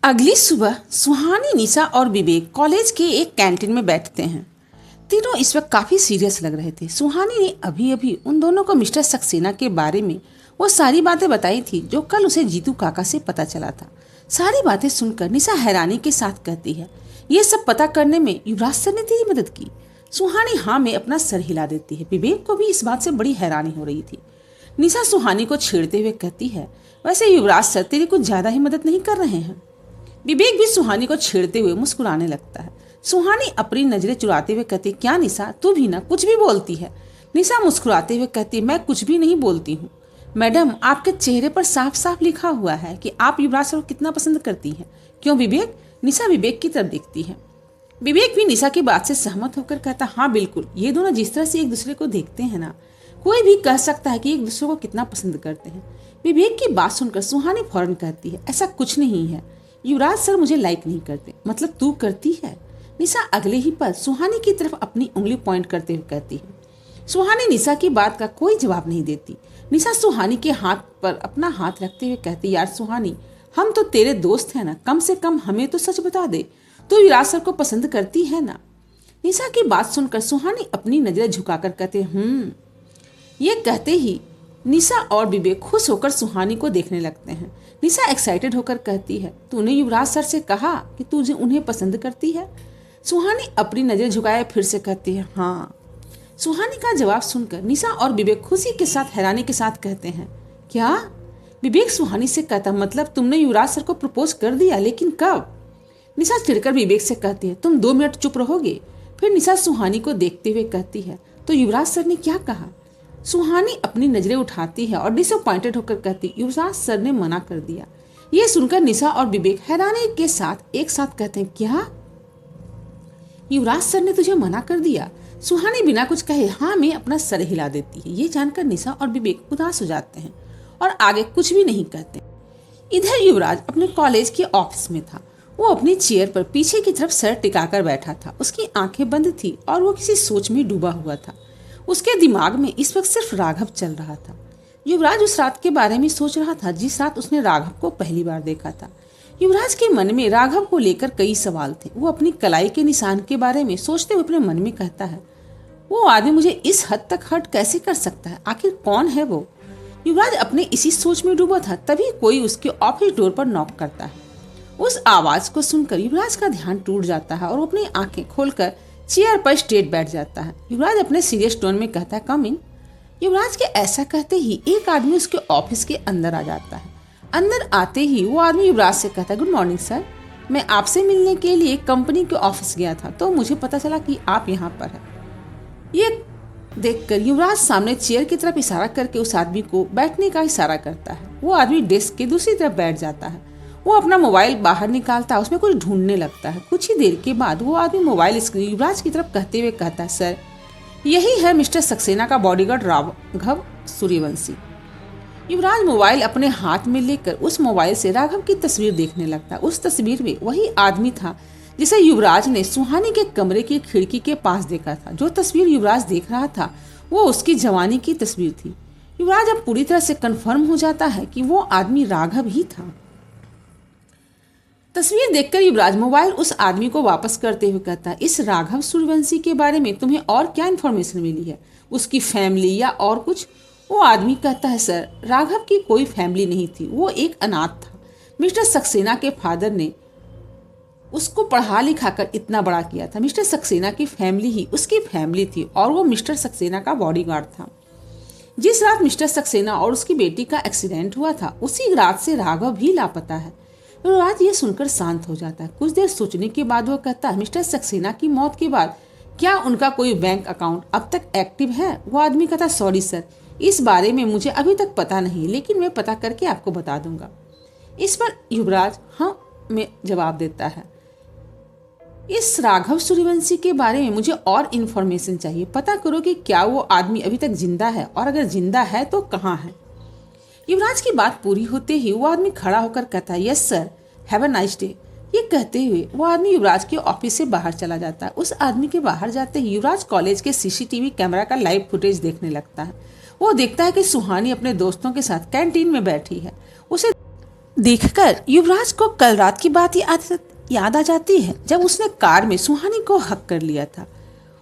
अगली सुबह सुहानी, निशा और विवेक कॉलेज के एक कैंटीन में बैठते हैं। तीनों इस वक्त काफी सीरियस लग रहे थे। सुहानी ने अभी अभी उन दोनों को मिस्टर सक्सेना के बारे में वो सारी बातें बताई थी जो कल उसे जीतू काका से पता चला था। सारी बातें सुनकर निशा हैरानी के साथ कहती है, ये सब पता करने में युवराज सर ने तेरी मदद की? सुहानी हाँ में अपना सर हिला देती है। विवेक को भी इस बात से बड़ी हैरानी हो रही थी। निशा सुहानी को छेड़ते हुए कहती है, वैसे युवराज सर तेरी कुछ ज्यादा ही मदद नहीं कर रहे हैं। विवेक भी सुहानी को छेड़ते हुए मुस्कुराने लगता है। सुहानी अपनी नजरें चुराते हुए कहती, क्या निशा, तू भी ना कुछ भी बोलती है? निशा मुस्कुराते हुए कहती, मैं कुछ भी नहीं बोलती हूँ मैडम, आपके चेहरे पर साफ साफ लिखा हुआ है कि आप युवराज सर को कितना पसंद करती हैं। क्यों विवेक? निशा विवेक की तरफ देखती है। विवेक भी निशा की बात से सहमत होकर कहता, हाँ बिल्कुल, ये दोनों जिस तरह से एक दूसरे को देखते हैं ना, कोई भी कह सकता है कि एक दूसरे को कितना पसंद करते हैं। विवेक की बात सुनकर सुहानी फौरन कहती है, ऐसा कुछ नहीं है, युवराज सर मुझे लाइक नहीं करते। मतलब तू करती है? निशा अगले ही पल सुहानी की तरफ अपनी उंगली पॉइंट करते हुए कहती है। सुहानी निशा की बात का कोई जवाब नहीं देती। निशा सुहानी के हाथ पर अपना हाथ रखते हुए कहती, यार सुहानी, हम तो तेरे दोस्त हैं ना, कम से कम हमें तो सच बता दे, तू युवराज सर को पसंद करती है ना? निशा की बात सुनकर सुहानी अपनी नजरें झुकाकर कहते, ये कहते ही निशा और विवेक खुश होकर सुहानी को देखने लगते हैं। निशा एक्साइटेड होकर कहती है, तूने युवराज सर से कहा कि तुझे उन्हें पसंद करती है? सुहानी अपनी नजर झुकाए फिर से कहती है, हाँ। सुहानी का जवाब सुनकर निशा और विवेक खुशी के साथ हैरानी के साथ कहते हैं, क्या? विवेक सुहानी से कहता, मतलब तुमने युवराज सर को प्रपोज कर दिया, लेकिन कब? निशा चिढ़कर विवेक से कहती है, तुम 2 मिनट चुप रहोगे? फिर निशा सुहानी को देखते हुए कहती है, तो युवराज सर ने क्या कहा? सुहानी अपनी नजरें उठाती है और डिसअपॉइंटेड होकर कहती, युवराज सर ने मना कर दिया। यह सुनकर निशा और विवेक हैरानी के साथ एक साथ कहते हैं, क्या? युवराज सर ने तुझे मना कर दिया? सुहानी बिना कुछ कहे हाँ में अपना सर हिला देती है। ये जानकर निशा और विवेक उदास हो जाते हैं और आगे कुछ भी नहीं कहते। इधर युवराज अपने कॉलेज के ऑफिस में था। वो अपनी चेयर पर पीछे की तरफ सर टिकाकर बैठा था। उसकी आंखें बंद थी और वो किसी सोच में डूबा हुआ था। उसके दिमाग में इस वक्त सिर्फ राघव चल रहा था। युवराज उस रात के बारे में सोच रहा था जिस रात उसने राघव को पहली बार देखा था। युवराज के मन में राघव को लेकर कई सवाल थे। वो अपनी कलाई के निशान के बारे में सोचते हुए अपने मन में कहता है, वो आदमी मुझे इस हद तक हर्ट कैसे कर सकता है? आखिर कौन है वो? युवराज अपने इसी सोच में डूबा था, तभी कोई उसके ऑफिस डोर पर नॉक करता है। उस आवाज को सुनकर युवराज का ध्यान टूट जाता है और वो अपनी आंखें खोलकर चेयर पर स्ट्रेट बैठ जाता है। युवराज अपने सीरियस टोन में कहता है, कम इन। युवराज के ऐसा कहते ही एक आदमी उसके ऑफिस के अंदर आ जाता है। अंदर आते ही वो आदमी युवराज से कहता है, गुड मॉर्निंग सर, मैं आपसे मिलने के लिए कंपनी के ऑफिस गया था तो मुझे पता चला कि आप यहाँ पर हैं। ये देखकर युवराज सामने चेयर की तरफ इशारा करके उस आदमी को बैठने का इशारा करता है। वो आदमी डेस्क के दूसरी तरफ बैठ जाता है। वो अपना मोबाइल बाहर निकालता है, उसमें कुछ ढूंढने लगता है। कुछ ही देर के बाद वो आदमी मोबाइल स्क्रीन युवराज की तरफ कहते हुए कहता है, सर यही है मिस्टर सक्सेना का बॉडीगार्ड राघव सूर्यवंशी। युवराज मोबाइल अपने हाथ में लेकर उस मोबाइल से राघव की तस्वीर देखने लगता। उस तस्वीर में वही आदमी था जिसे युवराज ने सुहानी के कमरे की खिड़की के पास देखा था। जो तस्वीर युवराज देख रहा था वो उसकी जवानी की तस्वीर थी। युवराज अब पूरी तरह से कंफर्म हो जाता है कि वो आदमी राघव ही था। तस्वीर देखकर युवराज मोबाइल उस आदमी को वापस करते हुए कहता है, इस राघव सूर्यवंशी के बारे में तुम्हें और क्या इन्फॉर्मेशन मिली है? उसकी फैमिली या और कुछ? वो आदमी कहता है, सर राघव की कोई फैमिली नहीं थी, वो एक अनाथ था। मिस्टर सक्सेना के फादर ने उसको पढ़ा लिखा कर इतना बड़ा किया था। मिस्टर सक्सेना की फैमिली ही उसकी फैमिली थी और वो मिस्टर सक्सेना का बॉडीगार्ड था। जिस रात मिस्टर सक्सेना और उसकी बेटी का एक्सीडेंट हुआ था उसी रात से राघव भी लापता है। युवराज ये सुनकर शांत हो जाता है। कुछ देर सोचने के बाद वो कहता है, मिस्टर सक्सेना की मौत के बाद क्या उनका कोई बैंक अकाउंट अब तक एक्टिव है? वो आदमी कहता, सॉरी सर, इस बारे में मुझे अभी तक पता नहीं, लेकिन मैं पता करके आपको बता दूंगा। इस पर युवराज हाँ में जवाब देता है। इस राघव सूर्यवंशी के बारे में मुझे और इन्फॉर्मेशन चाहिए। पता करो कि क्या वो आदमी अभी तक जिंदा है और अगर जिंदा है तो कहाँ है। युवराज की बात पूरी होते ही वो आदमी खड़ा होकर कहता है, yes sir, have a nice day. ये कहते हुए वो आदमी युवराज के ऑफिस से बाहर चला जाता है। उस आदमी के बाहर जाते ही युवराज कॉलेज के सीसीटीवी कैमरा का लाइव फुटेज देखने लगता है। वो देखता है कि सुहानी अपने दोस्तों के साथ कैंटीन में बैठी है। उसे देखकर युवराज को कल रात की बात याद आ जाती है जब उसने कार में सुहानी को हक कर लिया था।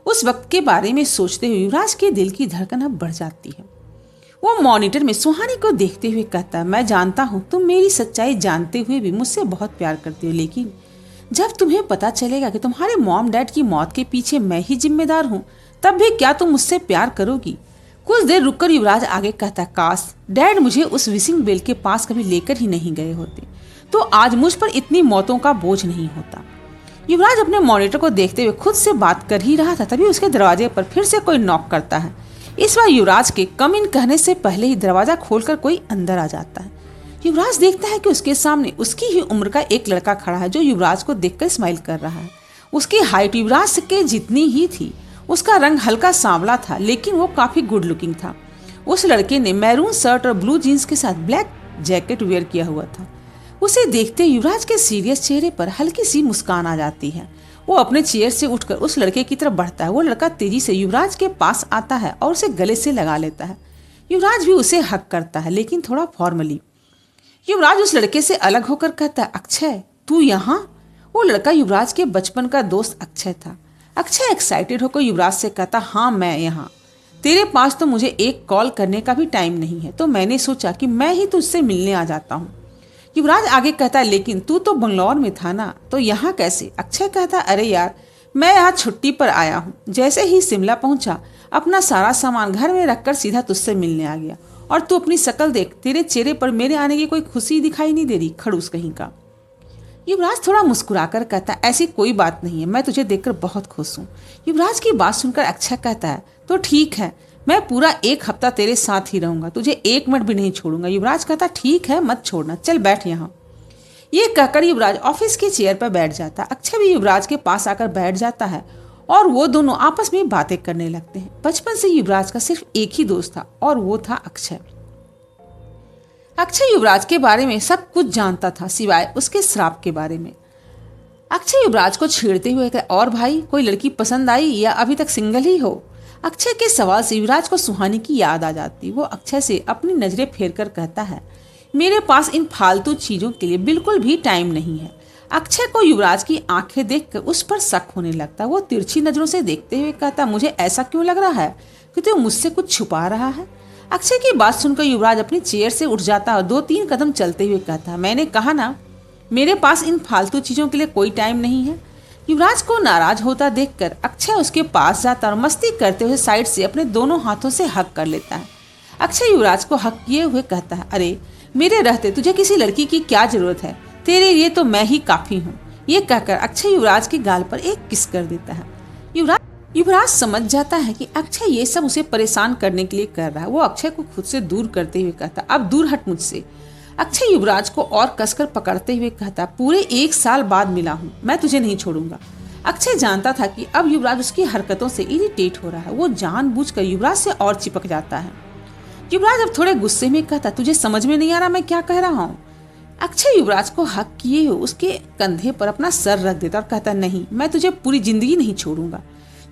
उस वक्त के बारे में सोचते हुए युवराज के दिल की धड़कन अब बढ़ जाती है। वो मॉनिटर में सुहानी को देखते हुए कहता, मैं जानता हूँ तुम मेरी सच्चाई जानते हुए भी मुझसे बहुत प्यार करती हो, लेकिन जब तुम्हें पता चलेगा कि तुम्हारे मॉम डैड की मौत के पीछे मैं ही जिम्मेदार हूँ, तब भी क्या तुम मुझसे प्यार करोगी? कुछ देर रुककर युवराज आगे कहता, काश डैड मुझे उस विशिंग बेल के पास कभी लेकर ही नहीं गए होते, तो आज मुझ पर इतनी मौतों का बोझ नहीं होता। युवराज अपने मॉनिटर को देखते हुए खुद से बात कर ही रहा था, तभी उसके दरवाजे पर फिर से कोई नॉक करता है। इस बार युवराज के कम इन कहने से पहले ही दरवाजा खोलकर कोई अंदर आ जाता है। युवराज देखता है कि उसके सामने उसकी ही उम्र का एक लड़का खड़ा है जो युवराज को देखकर स्माइल कर रहा है। उसकी हाइट युवराज के जितनी ही थी, उसका रंग हल्का सांवला था, लेकिन वो काफी गुड लुकिंग था। उस लड़के ने मैरून शर्ट और ब्लू जीन्स के साथ ब्लैक जैकेट वेयर किया हुआ था। उसे देखते युवराज के सीरियस चेहरे पर हल्की सी मुस्कान आ जाती है। वो अपने चेयर से उठकर उस लड़के की तरफ बढ़ता है। वो लड़का तेजी से युवराज के पास आता है और उसे गले से लगा लेता है। युवराज भी उसे हक करता है, लेकिन थोड़ा फॉर्मली। युवराज उस लड़के से अलग होकर कहता है, अक्षय तू यहाँ? वो लड़का युवराज के बचपन का दोस्त अक्षय था। अक्षय एक्साइटेड होकर युवराज से कहता, हाँ मैं यहाँ। तेरे पास तो मुझे एक कॉल करने का भी टाइम नहीं है, तो मैंने सोचा कि मैं ही तुझसे मिलने आ जाता हूँ। युवराज आगे कहता है, लेकिन तू तो बंगलौर में था ना, तो यहाँ कैसे? अक्षय कहता, अरे यार मैं यहाँ छुट्टी पर आया हूँ। जैसे ही शिमला पहुंचा अपना सारा सामान घर में रखकर सीधा तुझसे मिलने आ गया। और तू अपनी शक्ल देख, तेरे चेहरे पर मेरे आने की कोई खुशी दिखाई नहीं दे रही, खड़ूस कहीं का। युवराज थोड़ा मुस्कुराकर कहता, ऐसी कोई बात नहीं है, मैं तुझे देखकर बहुत खुश हूँ। युवराज की बात सुनकर अक्षय कहता है, तो ठीक है, मैं पूरा एक हफ्ता तेरे साथ ही रहूंगा, तुझे एक मिनट भी नहीं छोड़ूंगा। युवराज कहता, ठीक है मत छोड़ना, चल बैठ यहाँ। ये कहकर युवराज ऑफिस की चेयर पर बैठ जाता। अक्षय भी युवराज के पास आकर बैठ जाता है और वो दोनों आपस में बातें करने लगते हैं। बचपन से युवराज का सिर्फ एक ही दोस्त था और वो था अक्षय। अक्षय युवराज के बारे में सब कुछ जानता था सिवाय उसके श्राप के बारे में। अक्षय युवराज को छेड़ते हुए कहा, और भाई कोई लड़की पसंद आई या अभी तक सिंगल ही हो? अक्षय के सवाल से युवराज को सुहानी की याद आ जाती। वो अक्षय से अपनी नजरें फेर कर कहता है, मेरे पास इन फालतू चीजों के लिए बिल्कुल भी टाइम नहीं है। अक्षय को युवराज की आंखें देखकर उस पर शक होने लगता। वो तिरछी नजरों से देखते हुए कहता, मुझे ऐसा क्यों लग रहा है कि तू मुझसे कुछ छुपा रहा है? अक्षय की बात सुनकर युवराज अपनी चेयर से उठ जाता और 2-3 कदम चलते हुए कहता, मैंने कहा ना मेरे पास इन फालतू चीजों के लिए कोई टाइम नहीं है। युवराज को नाराज होता देखकर अक्षय उसके पास जाता और मस्ती करते हुए साइड से अपने दोनों हाथों से हक कर लेता है। अक्षय युवराज को हक किए हुए कहता है, अरे मेरे रहते तुझे किसी लड़की की क्या जरूरत है, तेरे लिए तो मैं ही काफी हूँ। ये कहकर अक्षय युवराज के गाल पर एक किस कर देता है। युवराज समझ जाता है कि अक्षय ये सब उसे परेशान करने के लिए कर रहा है। वो अक्षय को खुद से दूर करते हुए कहता, अब दूर हट मुझसे। अक्षय युवराज को और कसकर पकड़ते हुए कहता, पूरे 1 साल बाद मिला हूँ, मैं तुझे नहीं छोड़ूंगा। अक्षय जानता था कि अब युवराज उसकी हरकतों से इरिटेट हो रहा है। वो जानबूझकर युवराज से और चिपक जाता है। युवराज अब थोड़े गुस्से में कहता, तुझे समझ में नहीं आ रहा मैं क्या कह रहा हूँ? अक्षय युवराज को हक किए हुए उसके कंधे पर अपना सर रख देता और कहता, नहीं मैं तुझे पूरी जिंदगी नहीं छोड़ूंगा।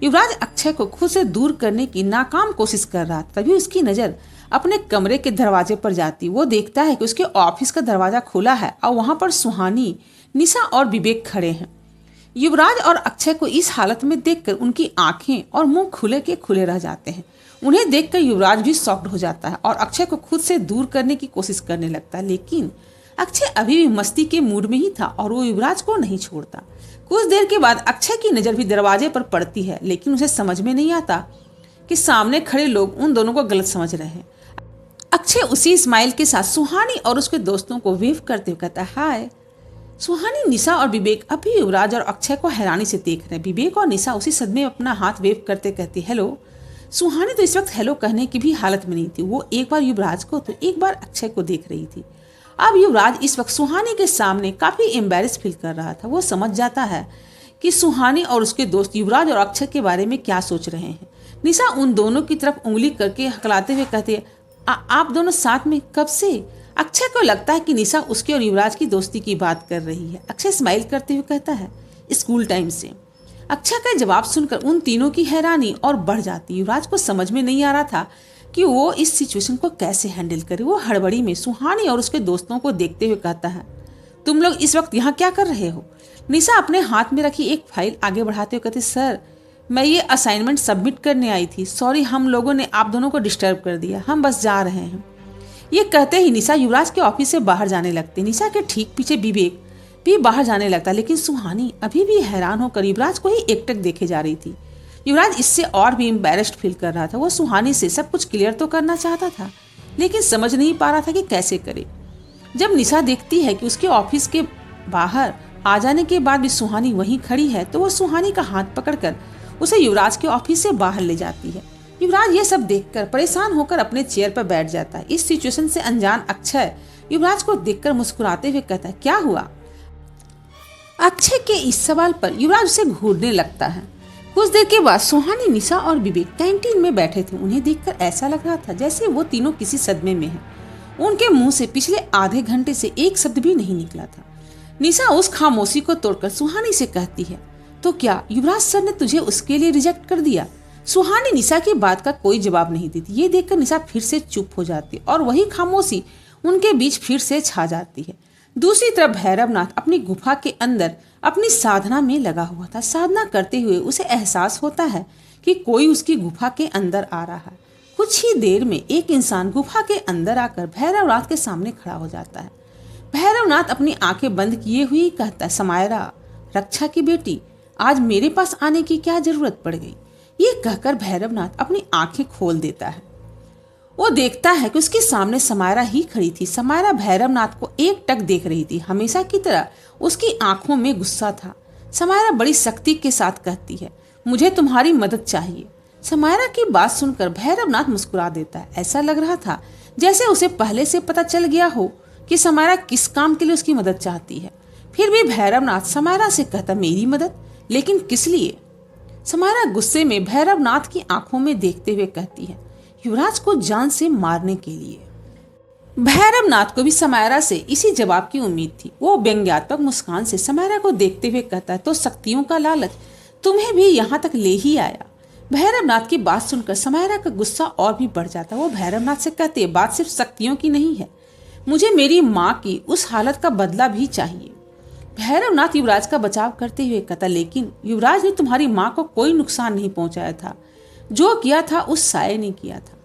युवराज अक्षय को खुद से दूर करने की नाकाम कोशिश कर रहा था। तभी उसकी नजर अपने कमरे के दरवाजे पर जाती। वो देखता है कि उसके ऑफिस का दरवाजा खुला है और वहां पर सुहानी, निशा और विवेक खड़े हैं। युवराज और अक्षय को इस हालत में देखकर उनकी आंखें और मुंह खुले के खुले रह जाते हैं। उन्हें देखकर युवराज भी शॉक्ड हो जाता है और अक्षय को खुद से दूर करने की कोशिश करने लगता है, लेकिन अक्षय अभी भी मस्ती के मूड में ही था और वो युवराज को नहीं छोड़ता। कुछ देर के बाद अक्षय की नजर भी दरवाजे पर पड़ती है, लेकिन उसे समझ में नहीं आता कि सामने खड़े लोग उन दोनों को गलत समझ रहे हैं। अक्षय उसी स्माइल के साथ सुहानी और उसके दोस्तों को वेव करते हुए कहता है, हाय। सुहानी, निशा और विवेक अभी युवराज और अक्षय को हैरानी से देख रहे हैं। विवेक और निशा उसी सदमे में अपना हाथ वेव करते कहती, हेलो। सुहानी तो इस वक्त हेलो कहने की भी हालत में नहीं थी। वो एक बार युवराज को तो एक बार अक्षय को देख रही थी। अब युवराज इस वक्त सुहानी के सामने काफी एम्बेरस फील कर रहा था। वो समझ जाता है कि सुहानी और उसके दोस्त युवराज और अक्षय के बारे में क्या सोच रहे हैं। निशा उन दोनों की तरफ उंगली करके हकलाते हुए कहती है, आप दोनों साथ में कब से? अक्षय को लगता है कि निशा उसके और युवराज की दोस्ती की बात कर रही है। अक्षय स्माइल करते हुए कहता है, स्कूल टाइम से। अक्षय का जवाब सुनकर उन तीनों की हैरानी और बढ़ जाती। युवराज को समझ में नहीं आ रहा था कि वो इस सिचुएशन को कैसे हैंडल करे। वो हड़बड़ी में सुहानी और उसके दोस्तों को देखते हुए कहता है, तुम लोग इस वक्त यहाँ क्या कर रहे हो? निशा अपने हाथ में रखी एक फाइल आगे बढ़ाते हुए कहती, सर मैं ये असाइनमेंट सबमिट करने आई थी, सॉरी हम लोगों ने आप दोनों को डिस्टर्ब कर दिया, हम बस जा रहे हैं। ये कहते ही निशा युवराज के ऑफिस से बाहर जाने लगती। निशा के ठीक पीछे विवेक भी बाहर जाने लगता, लेकिन सुहानी अभी भी हैरान होकर युवराज को ही एकटक देखे जा रही थी। युवराज इससे और भी एम्बैरेस्ड फील कर रहा था। वो सुहानी से सब कुछ क्लियर तो करना चाहता था, लेकिन समझ नहीं पा रहा था कि कैसे करे। जब निशा देखती है कि उसके ऑफिस के बाहर आ जाने के बाद भी सुहानी वहीं खड़ी है, तो वो सुहानी का हाथ पकड़कर उसे युवराज के ऑफिस से बाहर ले जाती है। युवराज ये सब देखकर परेशान होकर अपने चेयर पर बैठ जाता है। इस सिचुएशन से अनजान अक्षय युवराज को देखकर मुस्कुराते हुए कहता है, क्या हुआ? अक्षय के इस सवाल पर युवराज उसे घूरने लगता है। कुछ देर के बाद सुहानी, निशा और विवेक कैंटीन में बैठे थे। उन्हें देखकर ऐसा लग रहा था जैसे वो तीनों किसी सदमे में हैं। उनके मुंह से पिछले आधे घंटे से एक शब्द भी नहीं निकला था। निशा उस खामोशी को तोड़कर सुहानी से कहती है, तो क्या युवराज सर ने तुझे उसके लिए रिजेक्ट कर दिया? सुहानी निशा की बात का कोई जवाब नहीं देती। ये देखकर निशा फिर से चुप हो जाती और वही खामोशी उनके बीच फिर से छा जाती है। दूसरी तरफ भैरवनाथ अपनी गुफा के अंदर अपनी साधना में लगा हुआ था। साधना करते हुए उसे एहसास होता है कि कोई उसकी गुफा के अंदर आ रहा है। कुछ ही देर में एक इंसान गुफा के अंदर आकर भैरवनाथ के सामने खड़ा हो जाता है। भैरवनाथ अपनी आंखें बंद किए हुए कहता है, समायरा, रक्षा की बेटी, आज मेरे पास आने की क्या जरूरत पड़ गई? ये कहकर भैरवनाथ अपनी आंखें खोल देता है। वो देखता है कि उसके सामने समायरा ही खड़ी थी। समायरा भैरवनाथ को एक टक देख रही थी। हमेशा की तरह उसकी आंखों में गुस्सा था। समायरा बड़ी सख्ती के साथ कहती है, मुझे तुम्हारी मदद चाहिए। समायरा की बात सुनकर भैरवनाथ मुस्कुरा देता है। ऐसा लग रहा था जैसे उसे पहले से पता चल गया हो कि समायरा किस काम के लिए उसकी मदद चाहती है। फिर भी भैरवनाथ समायरा से कहता, मेरी मदद? लेकिन किस लिए? समायरा गुस्से में भैरवनाथ की आंखों में देखते हुए कहती है, युवराज को जान से मारने के लिए। भैरवनाथ को भी समायरा से इसी जवाब की उम्मीद थी। वो व्यंग्यात्मक मुस्कान से समायरा को देखते हुए कहता है, तो शक्तियों का लालच तुम्हें भी यहाँ तक ले ही आया। भैरवनाथ की बात सुनकर समायरा का गुस्सा और भी बढ़ जाता। वो भैरवनाथ से कहती है, बात सिर्फ शक्तियों की नहीं है, मुझे मेरी माँ की उस हालत का बदला भी चाहिए। भैरवनाथ युवराज का बचाव करते हुए कहता, लेकिन युवराज ने तुम्हारी माँ को कोई नुकसान नहीं पहुंचाया था, जो किया था उस साये ने किया था।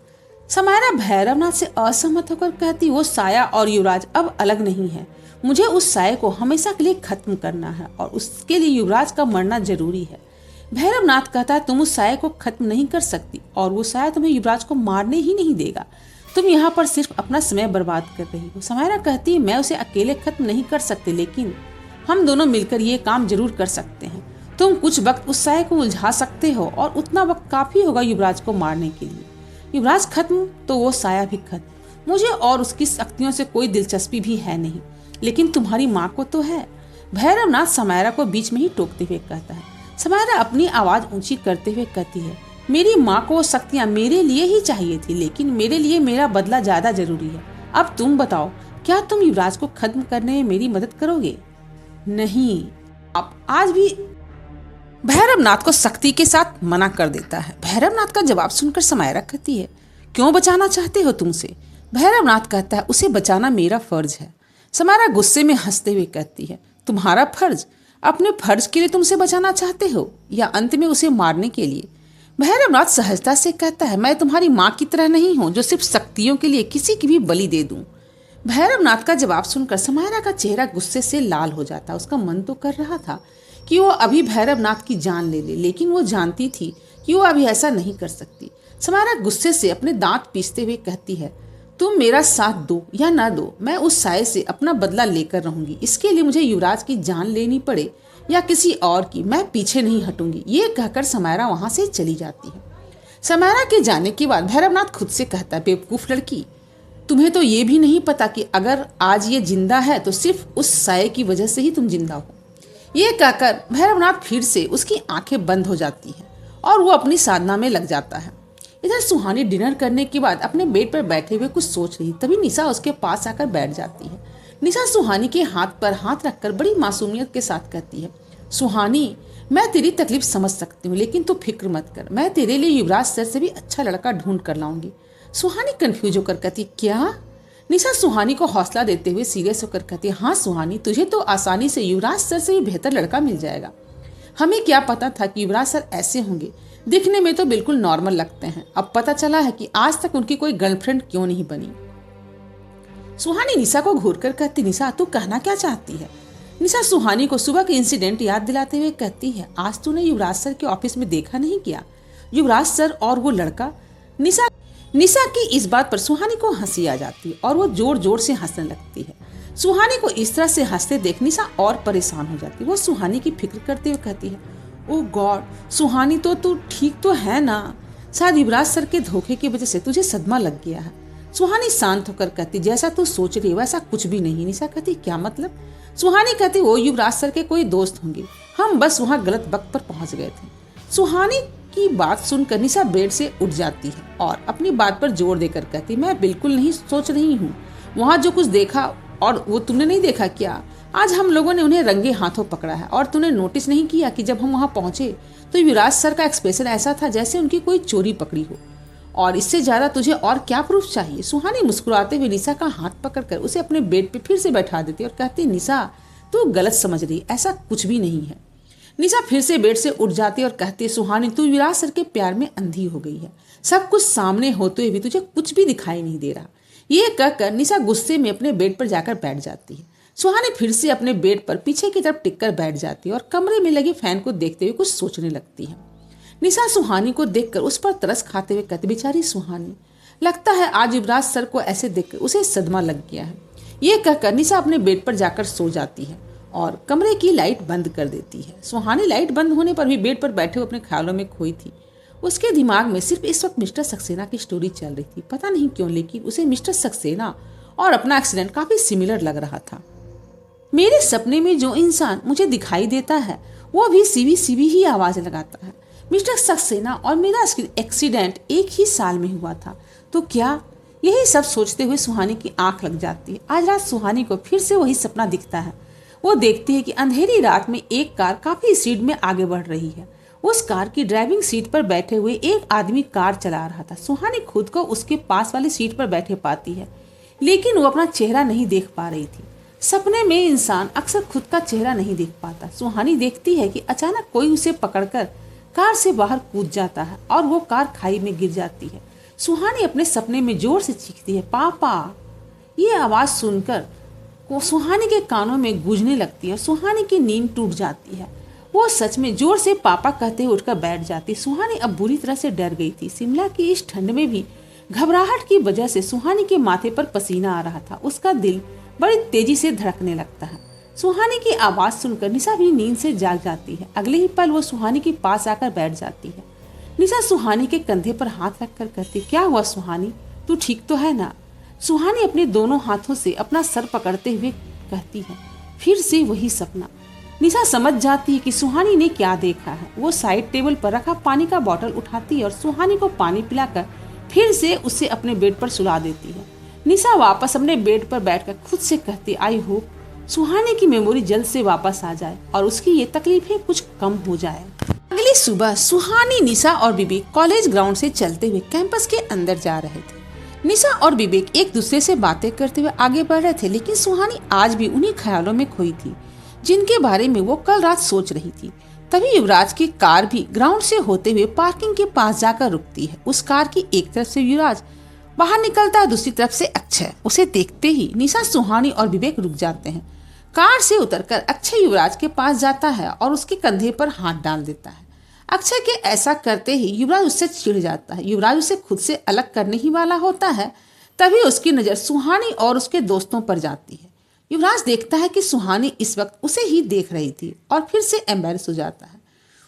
समायरा भैरवनाथ से असहमत होकर कहती, वो साया और युवराज अब अलग नहीं है। मुझे उस साये को हमेशा के लिए खत्म करना है और उसके लिए युवराज का मरना जरूरी है। भैरवनाथ कहता है, तुम उस साये को खत्म नहीं कर सकती और वो साया तुम्हें युवराज को मारने ही नहीं देगा। तुम यहाँ पर सिर्फ अपना समय बर्बाद कर रही हो। समायरा कहती है, मैं उसे अकेले खत्म नहीं कर सकती, लेकिन हम दोनों मिलकर ये काम जरूर कर सकते हैं। तुम कुछ वक्त उस साये को उलझा सकते हो और उतना वक्त काफी होगा युवराज को मारने के लिए। युवराज खत्म तो वो साया भी खत्म। मुझे और उसकी शक्तियों से कोई दिलचस्पी भी है नहीं, लेकिन तुम्हारी माँ को तो है। भैरवनाथ समायरा को बीच में ही टोकते हुए कहता है। समायरा अपनी आवाज ऊंची करते हुए कहती है, मेरी माँ को वो शक्तियाँ मेरे लिए ही चाहिए थी, लेकिन मेरे लिए मेरा बदला ज्यादा जरूरी है। अब तुम बताओ, क्या तुम युवराज को खत्म करने में मेरी मदद करोगे? नहीं। आप आज भी भैरवनाथ को सख्ती के साथ मना कर देता है। भैरवनाथ का जवाब सुनकर समायरा कहती है, क्यों बचाना चाहते हो तुमसे? भैरवनाथ कहता है, उसे बचाना मेरा फर्ज है। समायरा गुस्से में हंसते हुए कहती है, तुम्हारा फर्ज? अपने फर्ज के लिए तुमसे बचाना चाहते हो या अंत में उसे मारने के लिए? भैरवनाथ सहजता से कहता है, मैं तुम्हारी माँ की तरह नहीं हूँ जो सिर्फ शक्तियों के लिए किसी की भी बलि दे दूं। भैरवनाथ का जवाब सुनकर समायरा का चेहरा गुस्से से लाल हो जाता। उसका मन तो कर रहा था कि वो अभी भैरवनाथ की जान ले ले, लेकिन वो जानती थी कि वो अभी ऐसा नहीं कर सकती। समायरा गुस्से से अपने दांत पीसते हुए कहती है, तुम मेरा साथ दो या ना दो, मैं उस साये से अपना बदला लेकर रहूंगी। इसके लिए मुझे युवराज की जान लेनी पड़े या किसी और की, मैं पीछे नहीं हटूंगी। ये कहकर समायरा वहां से चली जाती है। समायरा के जाने के बाद भैरवनाथ खुद से कहता है, बेवकूफ लड़की, तुम्हें तो ये भी नहीं पता कि अगर आज ये जिंदा है तो सिर्फ उस साये की वजह से ही तुम जिंदा हो। ये कहकर भैरवनाथ फिर से उसकी आंखें बंद हो जाती हैं और वो अपनी साधना में लग जाता है। इधर सुहानी डिनर करने के बाद अपने बेड पर बैठे हुए कुछ सोच रही, तभी निशा उसके पास आकर बैठ जाती है। निशा सुहानी के हाथ पर हाथ रखकर बड़ी मासूमियत के साथ कहती है, सुहानी, मैं तेरी तकलीफ समझ सकती हूँ, लेकिन तू फिक्र मत कर, मैं तेरे लिए युवराज सर से भी अच्छा लड़का ढूंढ कर लाऊंगी। सुहानी कंफ्यूज होकर कहती क्या? निशा सुहानी को हौसला देते हुए सीरियस होकर कहती हाँ सुहानी, तुझे तो आसानी से युवराज सर से भी बेहतर लड़का मिल जाएगा। हमें क्या पता था कि युवराज सर ऐसे होंगे, दिखने में तो बिल्कुल नॉर्मल लगते हैं। अब पता चला है कि आज तक उनकी कोई गर्लफ्रेंड क्यों नहीं बनी। सुहानी निशा को घूर कर कहती निशा तू कहना क्या चाहती है? निशा सुहानी को सुबह के इंसिडेंट याद दिलाते हुए कहती है आज तूने युवराज सर के ऑफिस में देखा नहीं क्या? युवराज सर और वो लड़का। निशा की इस बात पर सुहानी को हंसी आ जाती है और वो जोर जोर से हंसने लगती है। सुहानी को इस तरह से हंसते देख निशा और परेशान हो जाती है। वो सुहानी की फिक्र करते हुए कहती है ओह गॉड सुहानी, तो तू ठीक तो है ना? शायद युवराज सर के धोखे की वजह से तुझे सदमा लग गया है। सुहानी शांत होकर कहती जैसा तू सोच रही है वैसा कुछ भी नहीं। निशा कहती क्या मतलब? सुहानी कहती वो युवराज सर के कोई दोस्त होंगे, हम बस वहाँ गलत वक्त पर पहुंच गए थे। सुहानी की बात सुनकर निशा बेड से उठ जाती है और अपनी बात पर जोर देकर कहती मैं बिल्कुल नहीं सोच रही हूँ। वहाँ जो कुछ देखा और वो तुमने नहीं देखा क्या? आज हम लोगों ने उन्हें रंगे हाथों पकड़ा है और तूने नोटिस नहीं किया कि जब हम वहाँ पहुंचे तो युवराज सर का एक्सप्रेशन ऐसा था जैसे उनकी कोई चोरी पकड़ी हो। और इससे ज्यादा तुझे और क्या प्रूफ चाहिए? सुहानी मुस्कुराते हुए निशा का हाथ पकड़कर उसे अपने बेड पे फिर से बैठा देती और कहती निशा तू गलत समझ रही, ऐसा कुछ भी नहीं है। निशा फिर से बेड से उठ जाती और कहती सुहानी तू युवराज सर के प्यार में अंधी हो गई है, सब कुछ सामने होते हुए भी तुझे कुछ भी दिखाई नहीं दे रहा। ये कहकर निशा गुस्से में अपने बेड पर जाकर बैठ जाती है। सुहानी फिर से अपने बेड पर पीछे की तरफ टिककर बैठ जाती है और कमरे में लगे फैन को देखते हुए कुछ सोचने लगती है। निशा सुहानी को देखकर उस पर तरस खाते हुए कहती बेचारी सुहानी, लगता है आज युवराज सर को ऐसे देखकर उसे सदमा लग गया है। ये कहकर निशा अपने बेड पर जाकर सो जाती है और कमरे की लाइट बंद कर देती है। सुहानी लाइट बंद होने पर भी बेड पर बैठे हुए अपने ख्यालों में खोई थी। उसके दिमाग में सिर्फ इस वक्त मिस्टर सक्सेना की स्टोरी चल रही थी। पता नहीं क्यों लेकिन उसे मिस्टर सक्सेना और अपना एक्सीडेंट काफी सिमिलर लग रहा था। मेरे सपने में जो इंसान मुझे दिखाई देता है वो भी सीवी सीवी ही आवाज लगाता है। मिस्टर सक्सेना और मेरा एक्सीडेंट एक ही साल में हुआ था तो क्या? यही सब सोचते हुए सुहानी की आंख लग जाती है। आज रात सुहानी को फिर से वही सपना दिखता है। वो देखती है कि अंधेरी रात में एक कार काफी स्पीड में आगे बढ़ रही है। उस कार की ड्राइविंग सीट पर बैठे हुए एक आदमी कार चला रहा था। सुहानी खुद को उसके पास वाली सीट पर बैठे पाती है लेकिन वो अपना चेहरा नहीं देख पा रही थी। सपने में इंसान अक्सर खुद का चेहरा नहीं देख पाता। सुहानी देखती है कि अचानक कोई उसे पकड़कर कार से बाहर कूद जाता है और वो कार खाई में गिर जाती है। सुहानी अपने सपने में जोर से चीखती है पापा। ये आवाज सुनकर वो सुहानी के कानों में गूंजने लगती है और सुहानी की नींद टूट जाती है। वो सच में जोर से पापा कहते हुए उठकर बैठ जाती। सुहानी अब बुरी तरह से डर गई थी। शिमला की इस ठंड में भी घबराहट की वजह से सुहानी के माथे पर पसीना आ रहा था। उसका दिल बड़ी तेजी से धड़कने लगता है। सुहानी की आवाज सुनकर निशा भी नींद से जाग जाती है। अगले ही पल वो सुहानी के पास आकर बैठ जाती है। निशा सुहानी के कंधे पर हाथ रखकर कहती क्या हुआ सुहानी, तू ठीक तो है ना? सुहानी अपने दोनों हाथों से अपना सर पकड़ते हुए कहती है फिर से वही सपना। निशा समझ जाती है कि सुहानी ने क्या देखा है। वो साइड टेबल पर रखा पानी का बोतल उठाती है और सुहानी को पानी पिलाकर फिर से उसे अपने बेड पर सुला देती है। निशा वापस अपने बेड पर बैठकर खुद से कहती आई होप सुहानी की मेमोरी जल्द से वापस आ जाए और उसकी ये तकलीफें कुछ कम हो जाए। अगली सुबह सुहानी, निशा और विवेक कॉलेज ग्राउंड से चलते हुए कैंपस के अंदर जा रहे थे। निशा और विवेक एक दूसरे से बातें करते हुए आगे बढ़ रहे थे लेकिन सुहानी आज भी उन्हीं ख्यालों में खोई थी जिनके बारे में वो कल रात सोच रही थी। तभी युवराज की कार भी ग्राउंड से होते हुए पार्किंग के पास जाकर रुकती है। उस कार की एक तरफ से युवराज बाहर निकलता है, दूसरी तरफ से अक्षय। उसे देखते ही निशा, सुहानी और विवेक रुक जाते हैं। कार से उतरकर अक्षय युवराज के पास जाता है और उसके कंधे पर हाथ डाल देता है। अक्षय के ऐसा करते ही युवराज उससे चिढ़ जाता है। युवराज उसे खुद से अलग करने ही वाला होता है तभी उसकी नजर सुहानी और उसके दोस्तों पर जाती है। युवराज देखता है कि सुहानी इस वक्त उसे ही देख रही थी और फिर से एम्बैरेस हो जाता है।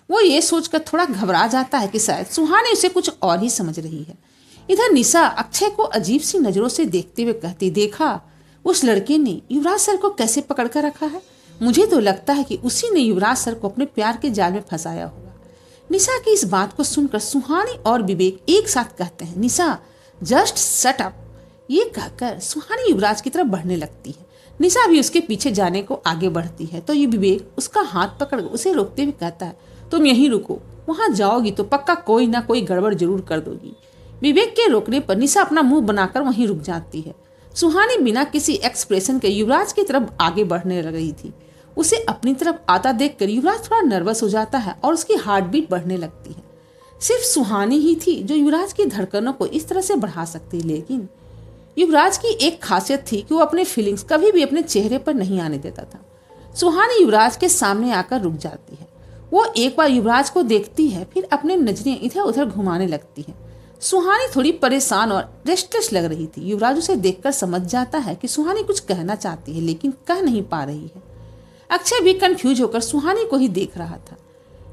वो ये सोचकर थोड़ा घबरा जाता है कि शायद सुहानी उसे कुछ और ही समझ रही है। इधर निशा अक्षय को अजीब सी नजरों से देखते हुए कहती देखा उस लड़के ने युवराज सर को कैसे पकड़ कर रखा है। मुझे तो लगता है कि उसी ने युवराज सर को अपने प्यार के जाल में फंसाया होगा। निशा की इस बात को सुनकर सुहानी और विवेक एक साथ कहते हैं निशा जस्ट शट अप। ये कहकर सुहानी युवराज की तरफ बढ़ने लगती है। निशा भी उसके पीछे जाने को आगे बढ़ती है तो ये विवेक उसका हाथ पकड़ उसे रोकते हुए कहता है तुम यहीं रुको, वहां जाओगी तो पक्का कोई ना कोई गड़बड़ जरूर कर दोगी। विवेक के रोकने पर निशा अपना मुंह बनाकर वहीं रुक जाती है। सुहानी बिना किसी एक्सप्रेशन के युवराज की तरफ आगे बढ़ने लग रही थी। उसे अपनी तरफ आता देखकर युवराज थोड़ा नर्वस हो जाता है और उसकी हार्ट बीट बढ़ने लगती है। सिर्फ सुहानी ही थी जो युवराज की धड़कनों को इस तरह से बढ़ा सकती, लेकिन युवराज की एक खासियत थी कि वो अपने फीलिंग्स कभी भी अपने चेहरे पर नहीं आने देता था। सुहानी युवराज के सामने आकर रुक जाती है। वो एक बार युवराज को देखती है, फिर अपने नजरें इधर उधर घुमाने लगती है। सुहानी थोड़ी परेशान और रेस्टलेस लग रही थी। युवराज उसे देखकर समझ जाता है कि सुहानी कुछ कहना चाहती है लेकिन कह नहीं पा रही है। अक्षय भी कंफ्यूज होकर सुहानी को ही देख रहा था।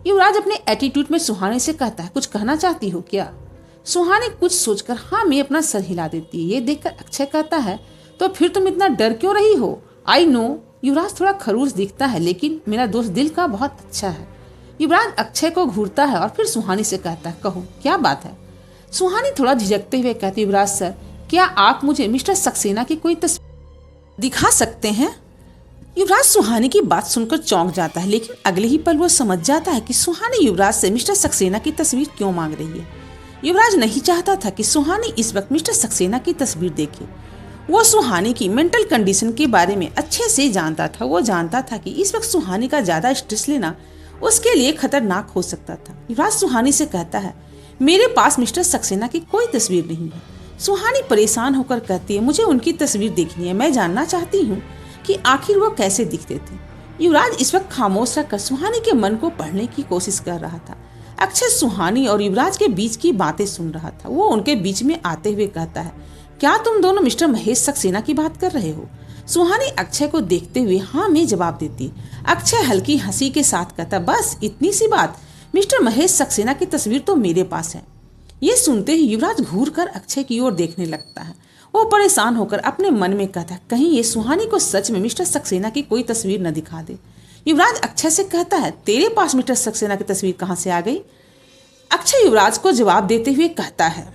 युवराज अपने एटीट्यूड में सुहानी से कहता है, कुछ कहना चाहती हो क्या? सुहानी कुछ सोचकर हाँ में अपना सर हिला देती है। ये देखकर अक्षय कहता है, तो फिर तुम इतना डर क्यों रही हो? आई नो युवराज थोड़ा खरूस दिखता है लेकिन मेरा दोस्त दिल का बहुत अच्छा है। युवराज अक्षय को घूरता है और फिर सुहानी से कहता है, कहो क्या बात है? सुहानी थोड़ा झिझकते हुए कहती, युवराज सर, क्या आप मुझे मिस्टर सक्सेना की कोई तस्वीर दिखा सकते हैं? युवराज सुहानी की बात सुनकर चौंक जाता है, लेकिन अगले ही पल वो समझ जाता है कि सुहानी युवराज से मिस्टर सक्सेना की तस्वीर क्यों मांग रही है। युवराज नहीं चाहता था कि सुहानी इस वक्त मिस्टर सक्सेना की तस्वीर देखे। वो सुहानी की मेंटल कंडीशन के बारे में अच्छे से जानता था। वो जानता था कि इस वक्त सुहानी का ज्यादा स्ट्रेस लेना उसके लिए खतरनाक हो सकता था। युवराज सुहानी से कहता है, मेरे पास मिस्टर सक्सेना की कोई तस्वीर नहीं है। सुहानी परेशान होकर कहती है, मुझे उनकी तस्वीर देखनी है। मैं जानना चाहती हूँ कि आखिर वो कैसे दिखते थे। युवराज इस वक्त खामोश रखकर सुहानी के मन को पढ़ने की कोशिश कर रहा था। अक्षय सुहानी और युवराज के बीच की बातें सुन रहा था। वो उनके बीच में आते हुए कहता है, क्या तुम दोनों मिस्टर महेश सक्सेना की बात कर रहे हो? सुहानी अक्षय को देखते हुए हाँ में जवाब देती। अक्षय हल्की हंसी के साथ कहता, बस इतनी सी बात? मिस्टर महेश सक्सेना की तस्वीर तो मेरे पास है। ये सुनते ही युवराज घूर कर अक्षय की ओर देखने लगता है। वो परेशान होकर अपने मन में कहता है, कहीं ये सुहानी को सच में मिस्टर सक्सेना की कोई तस्वीर न दिखा दे। युवराज अक्षय से कहता है, तेरे पास मिस्टर सक्सेना की तस्वीर कहाँ से आ गई? अक्षय युवराज को जवाब देते हुए कहता है,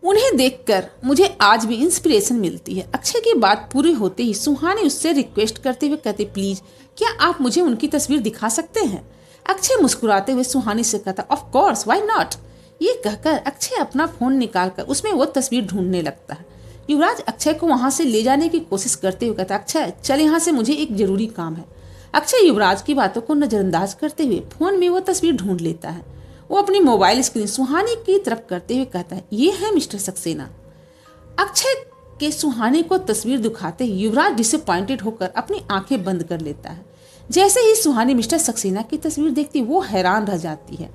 उन्हें देखकर मुझे आज भी इंस्पिरेशन मिलती है। अक्षय की बात पूरी होते ही सुहानी उससे रिक्वेस्ट करते हुए कहते, प्लीज क्या आप मुझे उनकी तस्वीर दिखा सकते हैं? अक्षय मुस्कुराते हुए सुहानी से कहता, ऑफ कोर्स, व्हाई नॉट। ये कहकर अक्षय अपना फोन निकालकर उसमें वो तस्वीर ढूंढने लगता है। युवराज अक्षय को वहां से ले जाने की कोशिश करते हुए कहता, अक्षय चल यहाँ से, मुझे एक जरूरी काम है। अक्षय युवराज की बातों को नजरअंदाज करते हुए फोन में वो तस्वीर ढूंढ लेता है। वो अपनी मोबाइल स्क्रीन सुहानी की तरफ करते हुए कहता है, ये है मिस्टर सक्सेना। अक्षय के सुहानी को तस्वीर दिखाते ही युवराज डिसअपॉइंटेड होकर अपनी आंखें बंद कर लेता है। जैसे ही सुहानी मिस्टर सक्सेना की तस्वीर देखती वो हैरान रह जाती है।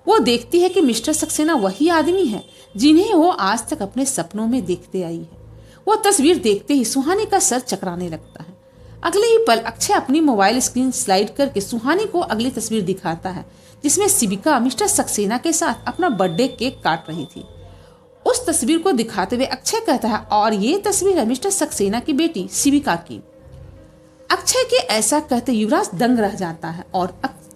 वो देखती है कि मिस्टर सक्सेना वही आदमी है जिन्हें वो आज तक अपने सपनों में देखते आई है। वो तस्वीर देखते ही सुहानी का सर चकराने लगता है। अगले ही पल अक्षय अपनी मोबाइल स्क्रीन स्लाइड करके सुहानी को अगली तस्वीर दिखाता है, जिसमें शिविका मिस्टर सक्सेना के साथ अपना बर्थडे केक काट रही थी। उस तस्वीर को दिखाते हुए अक्षय कहता है, और ये तस्वीर है मिस्टर सक्सेना की बेटी शिविका की। अक्षय के ऐसा कहते युवराज दंग रह जाता है और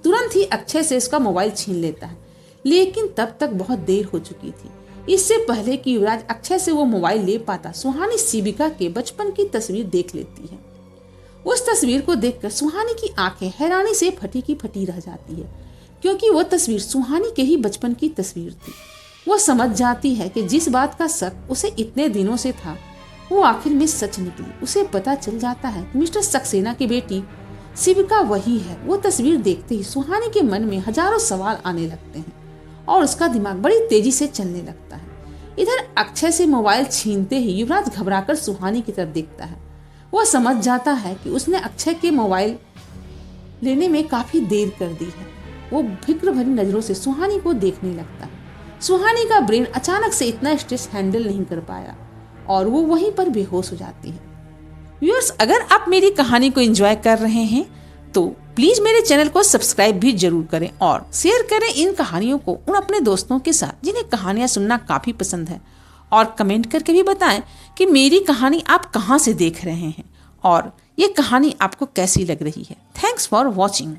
तुरंत ही अक्षय से उसका मोबाइल छीन लेता है, लेकिन तब तक बहुत देर हो चुकी थी। इससे पहले कि युवराज अक्षय से वो मोबाइल ले पाता, सुहानी शिविका के बचपन की तस्वीर देख लेती है। उस तस्वीर को देखकर सुहानी की आंखें हैरानी से फटी की फटी रह जाती है, क्योंकि वो तस्वीर सुहानी के ही बचपन की तस्वीर थी। वो समझ जाती है कि जिस बात का शक उसे इतने दिनों से था वो आखिर में सच निकली। उसे पता चल जाता है कि मिस्टर सक्सेना की बेटी शिविका वही है। वो तस्वीर देखते ही सुहानी के मन में हजारों सवाल आने लगते हैं और उसका दिमाग बड़ी तेजी से चलने लगता है। इधर अक्षय से मोबाइल छीनते ही युवराज घबराकर सुहानी की तरफ देखता है। वो समझ जाता है कि उसने अक्षय के मोबाइल लेने में काफी देर कर दी है। वो फिक्र भरी नजरों से सुहानी को देखने लगता है। सुहानी का ब्रेन अचानक से इतना स्ट्रेस हैंडल नहीं कर पाया और वो वहीं पर बेहोश हो जाती है। व्यूअर्स, अगर आप मेरी कहानी को एंजॉय कर रहे हैं तो प्लीज मेरे चैनल को सब्सक्राइब भी जरूर करें और शेयर करें इन कहानियों को उन अपने दोस्तों के साथ जिन्हें कहानियां सुनना काफी पसंद है। और कमेंट करके भी बताएं कि मेरी कहानी आप कहां से देख रहे हैं और ये कहानी आपको कैसी लग रही है। Thanks for watching.